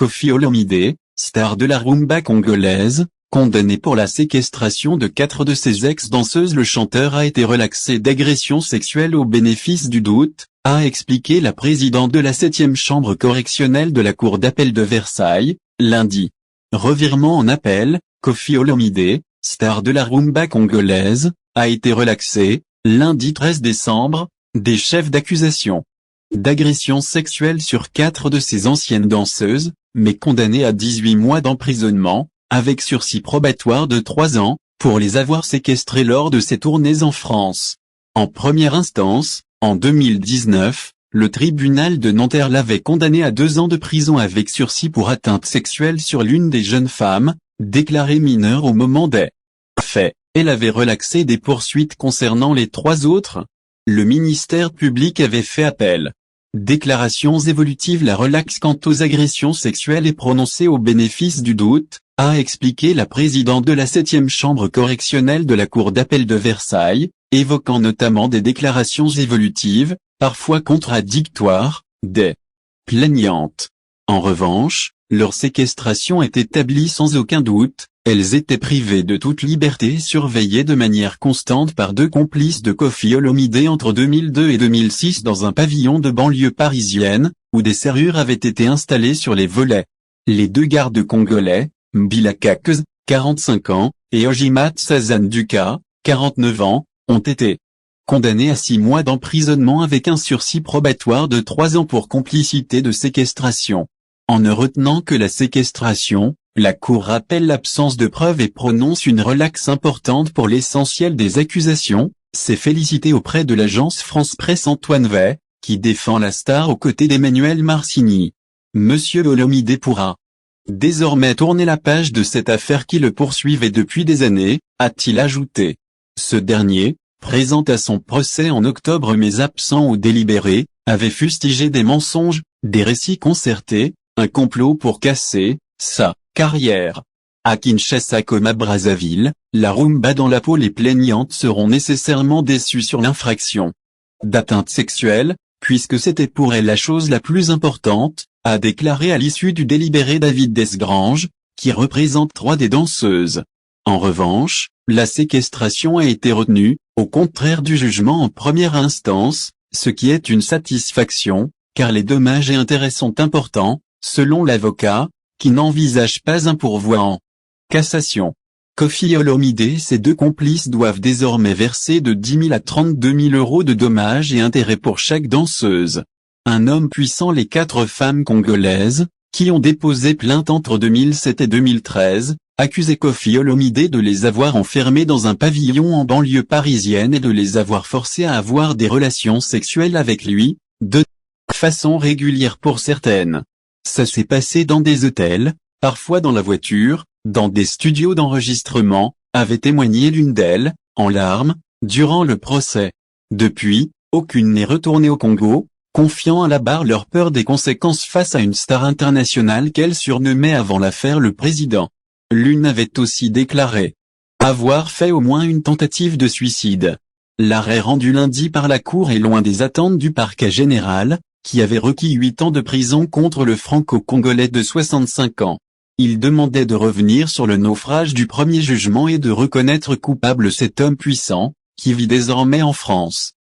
Koffi Olomide, star de la rumba congolaise, condamné pour la séquestration de 4 de ses ex-danseuses. Le chanteur a été relaxé d'agression sexuelle au bénéfice du doute, a expliqué la présidente de la 7e chambre correctionnelle de la cour d'appel de Versailles, lundi. Revirement en appel, Koffi Olomide, star de la rumba congolaise, a été relaxé, lundi 13 décembre, des chefs d'accusation d'agression sexuelle sur 4 de ses anciennes danseuses, mais condamné à 18 mois d'emprisonnement, avec sursis probatoire de 3 ans, pour les avoir séquestrées lors de ses tournées en France. En première instance, en 2019, le tribunal de Nanterre l'avait condamné à 2 ans de prison avec sursis pour atteinte sexuelle sur l'une des jeunes femmes, déclarée mineure au moment des faits. Elle avait relaxé des poursuites concernant les 3 autres. Le ministère public avait fait appel. Déclarations évolutives. La relaxe quant aux agressions sexuelles est prononcée au bénéfice du doute, a expliqué la présidente de la 7e chambre correctionnelle de la cour d'appel de Versailles, évoquant notamment des déclarations évolutives, parfois contradictoires, des plaignantes. En revanche, leur séquestration est établie sans aucun doute. Elles étaient privées de toute liberté et surveillées de manière constante par 2 complices de Koffi Olomide entre 2002 et 2006 dans un pavillon de banlieue parisienne, où des serrures avaient été installées sur les volets. Les 2 gardes congolais, Mbila Kakez, 45 ans, et Ojimat Sazan-Duka, 49 ans, ont été condamnés à 6 mois d'emprisonnement avec un sursis probatoire de 3 ans pour complicité de séquestration. En ne retenant que la séquestration, la Cour rappelle l'absence de preuves et prononce une relaxe importante pour l'essentiel des accusations, s'est félicité auprès de l'agence France Presse Antoine Vey, qui défend la star aux côtés d'Emmanuel Marcini. Monsieur Olomide pourra désormais tourner la page de cette affaire qui le poursuivait depuis des années, a-t-il ajouté. Ce dernier, présent à son procès en octobre mais absent au délibéré, avait fustigé des mensonges, des récits concertés, un complot pour casser sa carrière. À Kinshasa comme à Brazzaville, la rumba dans la peau. Les plaignantes seront nécessairement déçues sur l'infraction d'atteinte sexuelle, puisque c'était pour elles la chose la plus importante, a déclaré à l'issue du délibéré David Desgranges, qui représente 3 des danseuses. En revanche, la séquestration a été retenue, au contraire du jugement en première instance, ce qui est une satisfaction, car les dommages et intérêts sont importants, selon l'avocat, qui n'envisage pas un pourvoi en cassation. Koffi Olomide et ses 2 complices doivent désormais verser de 10 000 à 32 000 euros de dommages et intérêts pour chaque danseuse. Un homme puissant. Les 4 femmes congolaises, qui ont déposé plainte entre 2007 et 2013, accusaient Koffi Olomide de les avoir enfermés dans un pavillon en banlieue parisienne et de les avoir forcés à avoir des relations sexuelles avec lui, de façon régulière pour certaines. Ça s'est passé dans des hôtels, parfois dans la voiture, dans des studios d'enregistrement, avait témoigné l'une d'elles, en larmes, durant le procès. Depuis, aucune n'est retournée au Congo, confiant à la barre leur peur des conséquences face à une star internationale qu'elle surnommait avant l'affaire le président. L'une avait aussi déclaré avoir fait au moins une tentative de suicide. L'arrêt rendu lundi par la Cour est loin des attentes du parquet général, qui avait requis 8 ans de prison contre le franco-congolais de 65 ans. Il demandait de revenir sur le naufrage du premier jugement et de reconnaître coupable cet homme puissant, qui vit désormais en France.